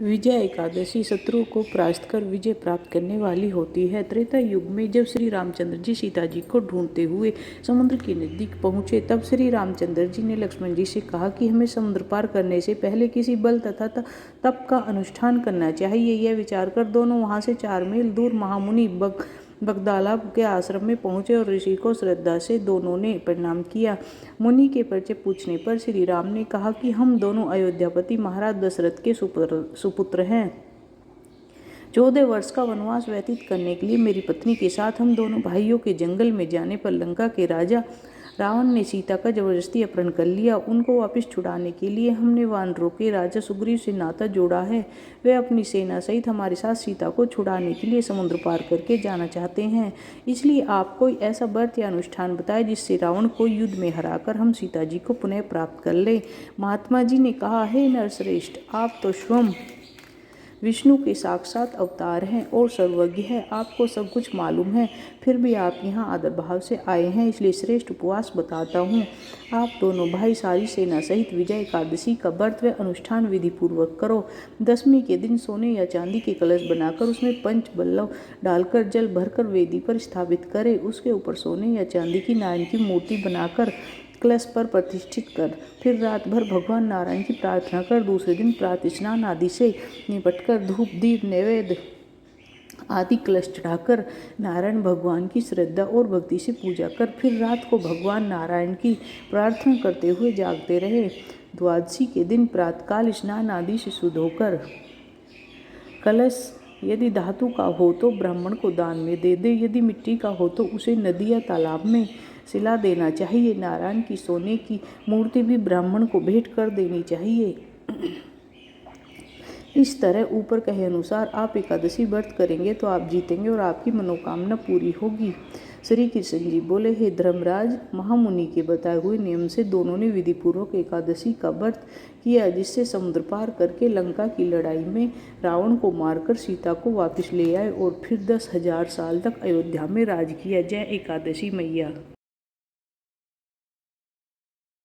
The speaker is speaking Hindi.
विजय एकादशी शत्रुओं को परास्त कर विजय प्राप्त करने वाली होती है। त्रेता युग में जब श्री रामचंद्र जी सीता जी को ढूंढते हुए समुद्र के नजदीक पहुंचे, तब श्री रामचंद्र जी ने लक्ष्मण जी से कहा कि हमें समुद्र पार करने से पहले किसी बल तथा तप का अनुष्ठान करना चाहिए। यह विचार कर दोनों वहां से 4 मील दूर महामुनि बगदाला के आश्रम में पहुंचे और ऋषि को श्रद्धा से दोनों ने प्रणाम किया। मुनि के परिचय पूछने पर श्री राम ने कहा कि हम दोनों अयोध्यापति महाराज दशरथ के सुपुत्र हैं। 14 वर्ष का वनवास व्यतीत करने के लिए मेरी पत्नी के साथ हम दोनों भाइयों के जंगल में जाने पर लंका के राजा रावण ने सीता का जबरदस्ती अपहरण कर लिया। उनको वापस छुड़ाने के लिए हमने वानरों के राजा सुग्रीव से नाता जोड़ा है। वे अपनी सेना सहित हमारे साथ सीता को छुड़ाने के लिए समुद्र पार करके जाना चाहते हैं। इसलिए आप कोई ऐसा व्रत या अनुष्ठान बताएं जिससे रावण को युद्ध में हराकर हम सीता जी को पुनः प्राप्त कर लें। महात्मा जी ने कहा, हे नरश्रेष्ठ, आप तो स्वयं विष्णु के साक्षात अवतार हैं और सर्वज्ञ हैं। आपको सब कुछ मालूम है, फिर भी आप यहाँ आदर भाव से आए हैं, इसलिए श्रेष्ठ उपवास बताता हूँ। आप दोनों भाई सारी सेना सहित विजय एकादशी का व्रत व अनुष्ठान विधि पूर्वक करो। 10वीं के दिन सोने या चांदी के कलश बनाकर उसमें पंच बल्लव डालकर जल भरकर वेदी पर स्थापित करें। उसके ऊपर सोने या चांदी की नारायण की मूर्ति बनाकर कलश पर प्रतिष्ठित कर फिर रात भर भगवान नारायण की प्रार्थना कर दूसरे दिन प्रातः स्नान आदि से निपटकर धूप दीप नैवेद्य आदि कलश चढ़ाकर नारायण भगवान की श्रद्धा और भक्ति से पूजा कर फिर रात को भगवान नारायण की प्रार्थना करते हुए जागते रहे। द्वादशी के दिन प्रातःकाल स्नान आदि से शुद्ध होकर कलश यदि धातु का हो तो ब्राह्मण को दान में दे दे, यदि मिट्टी का हो तो उसे नदी या तालाब में सिला देना चाहिए। नारायण की सोने की मूर्ति भी ब्राह्मण को भेंट कर देनी चाहिए। इस तरह ऊपर कहे अनुसार आप एकादशी व्रत करेंगे तो आप जीतेंगे और आपकी मनोकामना पूरी होगी। श्री कृष्ण जी बोले, हे धर्मराज, महामुनि के बताए हुए नियम से दोनों ने विधिपूर्वक एकादशी का व्रत किया, जिससे समुद्र पार करके लंका की लड़ाई में रावण को मारकर सीता को वापस ले आए और फिर 10,000 साल तक अयोध्या में राज किया। जय एकादशी मैया।